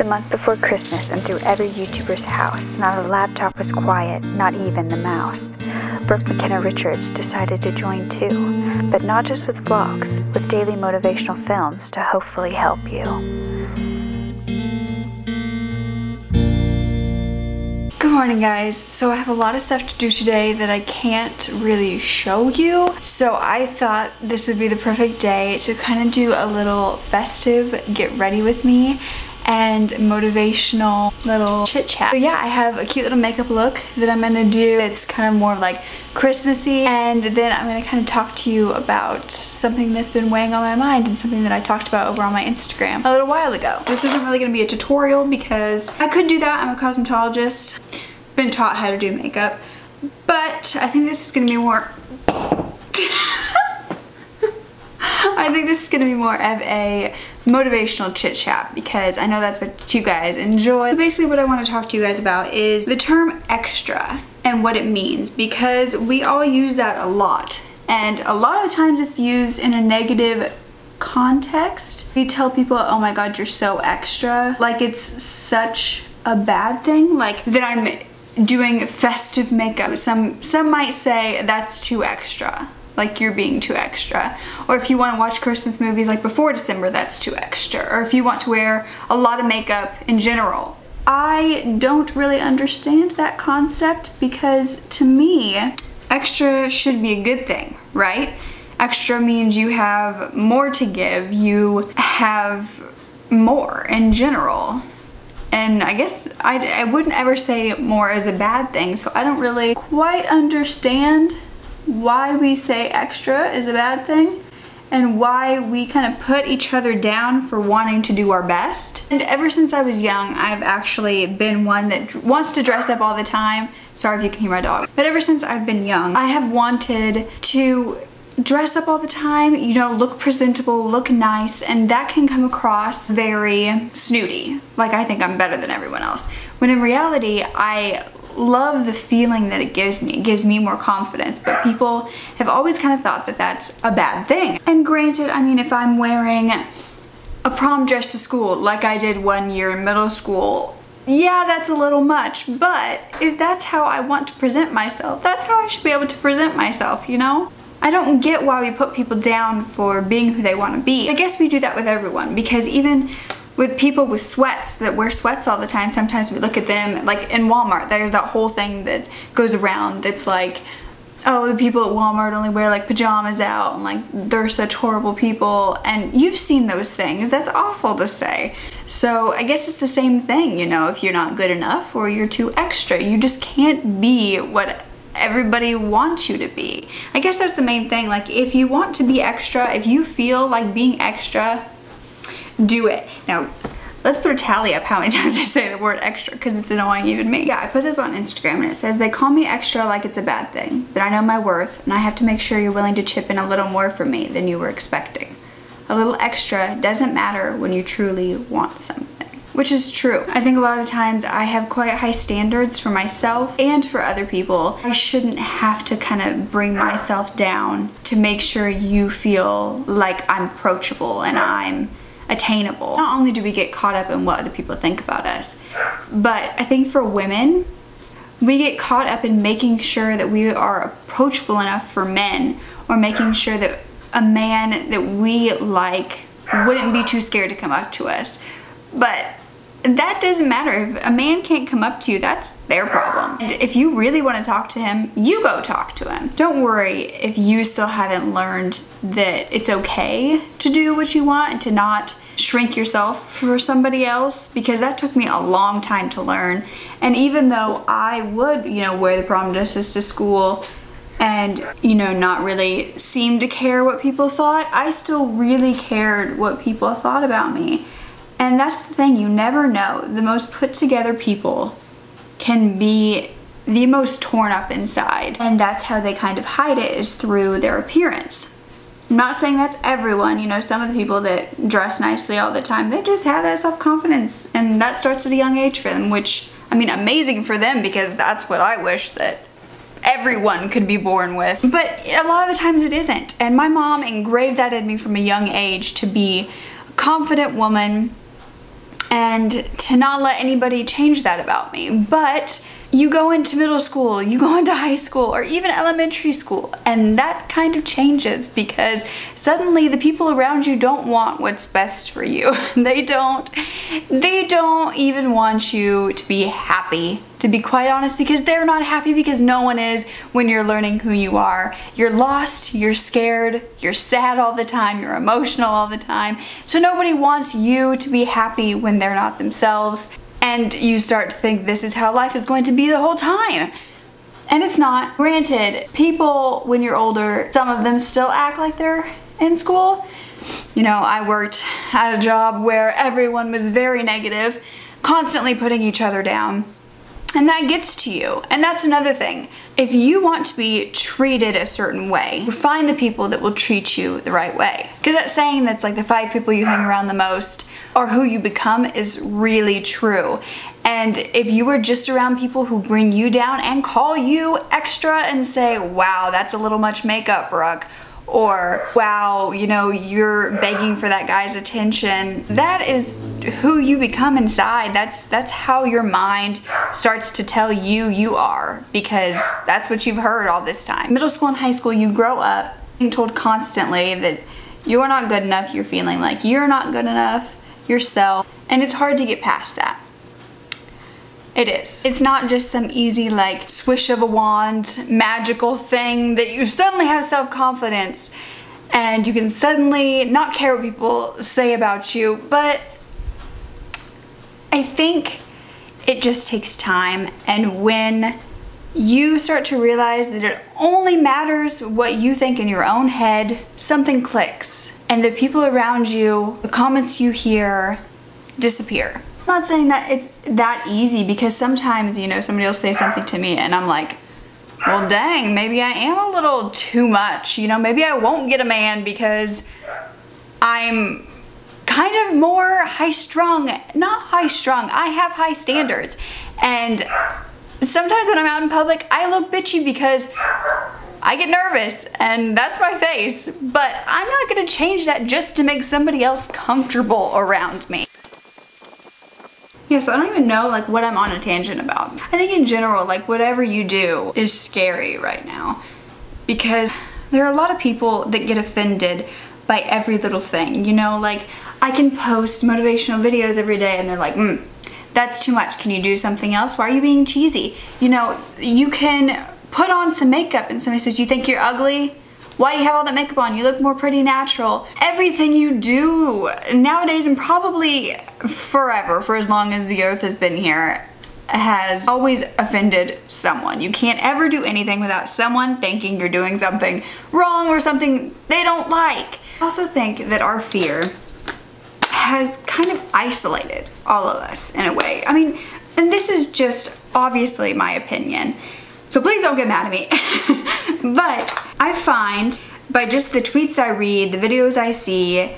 the month before Christmas, and through every YouTuber's house, not a laptop was quiet, not even the mouse. Brooke McKenna Richards decided to join too, but not just with vlogs, with daily motivational films to hopefully help you. Good morning, guys. So I have a lot of stuff to do today that I can't really show you. So I thought this would be the perfect day to kind of do a little festive get ready with me and motivational little chit chat. So yeah, I have a cute little makeup look that I'm gonna do. It's kind of more like Christmassy, and then I'm gonna kind of talk to you about something that's been weighing on my mind and something that I talked about over on my Instagram a little while ago. This isn't really gonna be a tutorial because I could do that. I'm a cosmetologist, been taught how to do makeup, but I think this is gonna be more I think this is gonna be more of a motivational chit chat because I know that's what you guys enjoy. So basically what I want to talk to you guys about is the term extra and what it means, because we all use that a lot, and a lot of the times it's used in a negative context. We tell people, oh my god, you're so extra, like it's such a bad thing, like that I'm doing festive makeup. Some might say that's too extra, like you're being too extra. Or if you want to watch Christmas movies like before December, that's too extra. Or if you want to wear a lot of makeup in general. I don't really understand that concept, because to me, extra should be a good thing, right? Extra means you have more to give, you have more in general. And I guess I wouldn't ever say more is a bad thing, so I don't really quite understand why we say extra is a bad thing and why we kind of put each other down for wanting to do our best. And ever since I was young, I've actually been one that wants to dress up all the time. Sorry if you can hear my dog. But ever since I've been young, I have wanted to dress up all the time, you know, look presentable, look nice, and that can come across very snooty, like I think I'm better than everyone else. When in reality, I love the feeling that it gives me. It gives me more confidence, but people have always kind of thought that that's a bad thing. And granted, I mean, if I'm wearing a prom dress to school like I did one year in middle school, yeah, that's a little much, but if that's how I want to present myself, that's how I should be able to present myself, you know? I don't get why we put people down for being who they want to be. I guess we do that with everyone, because even with people with sweats that wear sweats all the time, sometimes we look at them, like in Walmart, there's that whole thing that goes around that's like, oh, the people at Walmart only wear like pajamas out, and like they're such horrible people, and you've seen those things. That's awful to say. So I guess it's the same thing, you know, if you're not good enough or you're too extra, you just can't be what everybody wants you to be. I guess that's the main thing. Like, if you want to be extra, if you feel like being extra, do it. Now, let's put a tally up how many times I say the word extra, because it's annoying even me. Yeah, I put this on Instagram and it says, they call me extra like it's a bad thing, but I know my worth, and I have to make sure you're willing to chip in a little more for me than you were expecting. A little extra doesn't matter when you truly want something. Which is true. I think a lot of times I have quite high standards for myself and for other people. I shouldn't have to kind of bring myself down to make sure you feel like I'm approachable and I'm attainable. Not only do we get caught up in what other people think about us, but I think for women, we get caught up in making sure that we are approachable enough for men, or making sure that a man that we like wouldn't be too scared to come up to us. But that doesn't matter. If a man can't come up to you, that's their problem. And if you really want to talk to him, you go talk to him. Don't worry if you still haven't learned that it's okay to do what you want and to not shrink yourself for somebody else, because that took me a long time to learn. And even though I would, you know, wear the prom dresses to school and, you know, not really seem to care what people thought, I still really cared what people thought about me. And that's the thing, you never know. The most put together people can be the most torn up inside. And that's how they kind of hide it, is through their appearance. I'm not saying that's everyone, you know, some of the people that dress nicely all the time, they just have that self-confidence, and that starts at a young age for them, which, I mean, amazing for them, because that's what I wish that everyone could be born with. But a lot of the times it isn't. And my mom engraved that in me from a young age, to be a confident woman and to not let anybody change that about me. But you go into middle school, you go into high school, or even elementary school, and that kind of changes because suddenly the people around you don't want what's best for you. They don't even want you to be happy, to be quite honest, because they're not happy, because no one is when you're learning who you are. You're lost, you're scared, you're sad all the time, you're emotional all the time. So nobody wants you to be happy when they're not themselves. And you start to think this is how life is going to be the whole time. And it's not. Granted, people, when you're older, some of them still act like they're in school. You know, I worked at a job where everyone was very negative, constantly putting each other down. And that gets to you. And that's another thing. If you want to be treated a certain way, find the people that will treat you the right way. Because that saying that's like the 5 people you hang around the most or who you become is really true. And if you are just around people who bring you down and call you extra and say, wow, that's a little much makeup, Brooke, or wow, you know, you're begging for that guy's attention, that is who you become inside. That's how your mind starts to tell you you are, because that's what you've heard all this time. Middle school and high school, you grow up being told constantly that you're not good enough, you're feeling like you're not good enough yourself, and it's hard to get past that. It is. It's not just some easy like swish of a wand magical thing that you suddenly have self-confidence and you can suddenly not care what people say about you, but I think it just takes time, and when you start to realize that it only matters what you think in your own head, something clicks and the people around you, the comments you hear, disappear. I'm not saying that it's that easy, because sometimes, you know, somebody will say something to me and I'm like, well dang, maybe I am a little too much, you know, maybe I won't get a man because I'm kind of more high-strung. Not high-strung, I have high standards, and sometimes when I'm out in public I look bitchy because I get nervous and that's my face, but I'm not gonna change that just to make somebody else comfortable around me. Yeah, so I don't even know like what I'm on a tangent about. I think in general, like whatever you do is scary right now, because there are a lot of people that get offended by every little thing. You know, like I can post motivational videos every day and they're like, that's too much. Can you do something else? Why are you being cheesy? You know, you can put on some makeup and somebody says, you think you're ugly? Why do you have all that makeup on? You look more pretty natural. Everything you do nowadays, and probably forever, for as long as the earth has been here, has always offended someone. You can't ever do anything without someone thinking you're doing something wrong or something they don't like. I also think that our fear has kind of isolated all of us in a way. I mean, and this is just obviously my opinion, so please don't get mad at me. But I find by just the tweets I read, the videos I see,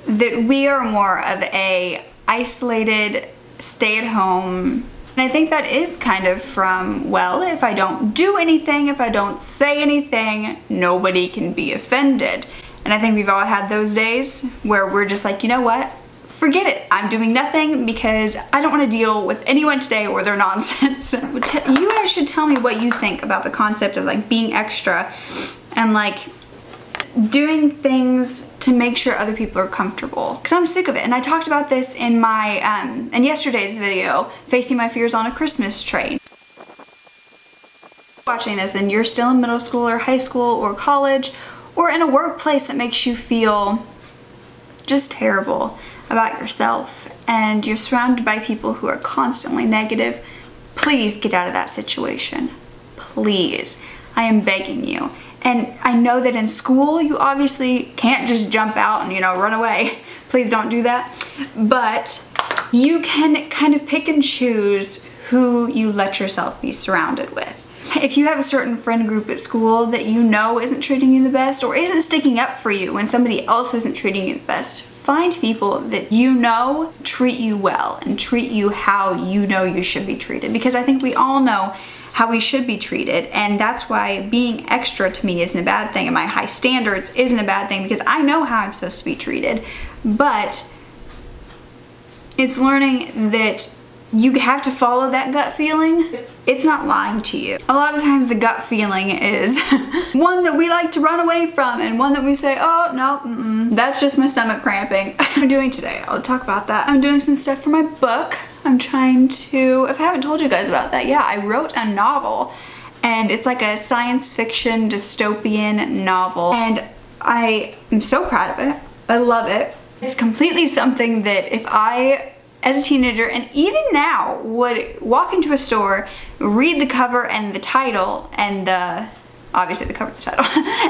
that we are more of a isolated, stay at home. And I think that is kind of from, well, if I don't do anything, if I don't say anything, nobody can be offended. And I think we've all had those days where we're just like, you know what? Forget it. I'm doing nothing because I don't want to deal with anyone today or their nonsense. You guys should tell me what you think about the concept of like being extra and like doing things to make sure other people are comfortable. Because I'm sick of it. And I talked about this in my in yesterday's video, Facing My Fears on a Christmas Train. Watching this and you're still in middle school or high school or college or in a workplace that makes you feel just terrible about yourself and you're surrounded by people who are constantly negative, please get out of that situation. Please. I am begging you. And I know that in school you obviously can't just jump out and, you know, run away. Please don't do that. But you can kind of pick and choose who you let yourself be surrounded with. If you have a certain friend group at school that you know isn't treating you the best or isn't sticking up for you when somebody else isn't treating you the best, find people that you know treat you well and treat you how you know you should be treated. Because I think we all know how we should be treated, and that's why being extra to me isn't a bad thing, and my high standards isn't a bad thing, because I know how I'm supposed to be treated. But It's learning that you have to follow that gut feeling. It's not lying to you. A lot of times the gut feeling is one that we like to run away from, and one that we say, oh no, that's just my stomach cramping. I'm doing today, I'll talk about that. I'm doing some stuff for my book. I'm trying to, if I haven't told you guys about that, yeah, I wrote a novel, and it's like a science fiction dystopian novel, and I am so proud of it. I love it. It's completely something that if I, as a teenager, and even now, would walk into a store, read the cover and the title, and obviously the cover and the title,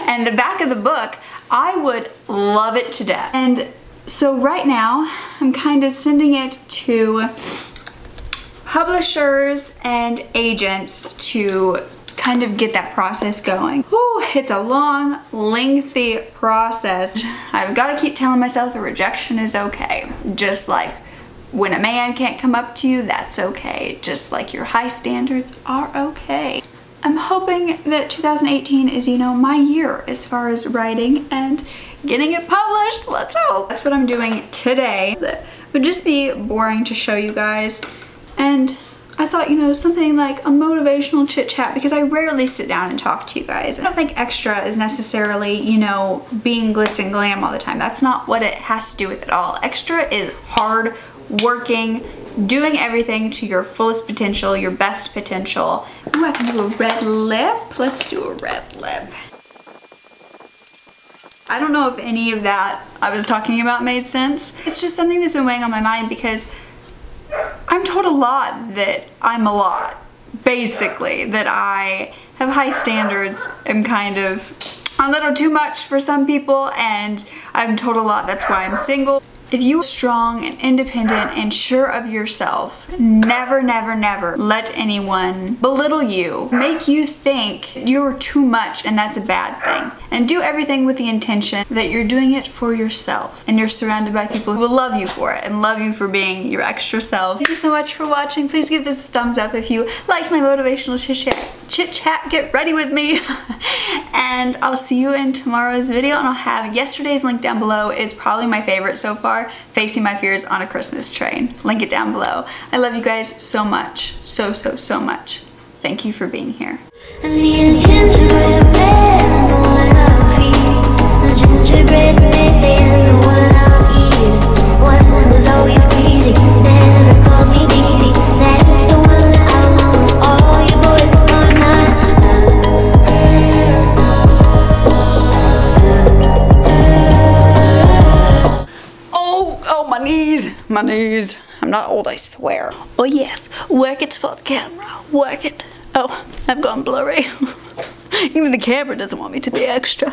and the back of the book, I would love it to death. And so right now, I'm kind of sending it to publishers and agents to kind of get that process going. Whew, it's a long, lengthy process. I've got to keep telling myself the rejection is okay. Just like when a man can't come up to you, that's okay. Just like your high standards are okay. I'm hoping that 2018 is, you know, my year as far as writing and getting it published. Let's hope. That's what I'm doing today. That would just be boring to show you guys. And I thought, you know, something like a motivational chit chat, because I rarely sit down and talk to you guys. I don't think extra is necessarily, you know, being glitz and glam all the time. That's not what it has to do with it all. Extra is hard working, doing everything to your fullest potential, your best potential. Ooh, I can do a red lip. Let's do a red lip. I don't know if any of that I was talking about made sense. It's just something that's been weighing on my mind because I'm told a lot that I'm a lot. Basically, that I have high standards, am kind of a little too much for some people, and I'm told a lot that's why I'm single. If you are strong and independent and sure of yourself, never, never, never let anyone belittle you, make you think you're too much and that's a bad thing. And do everything with the intention that you're doing it for yourself and you're surrounded by people who will love you for it and love you for being your extra self. Thank you so much for watching. Please give this a thumbs up if you liked my motivational chit chat. Get ready with me. And I'll see you in tomorrow's video, and I'll have yesterday's link down below. It's probably my favorite so far, Facing My Fears on a Christmas Train. Link it down below. I love you guys so much. So, so, so much. Thank you for being here. I need a gingerbread man, the one I'll feed. A gingerbread man, the one I'll eat. One who's always crazy, never calls me baby. That's the one that I want. All you boys are not. Oh, my knees. My knees. I'm not old, I swear. Oh yes, work it for the camera. Work it. Oh, I've gone blurry. Even the camera doesn't want me to be extra.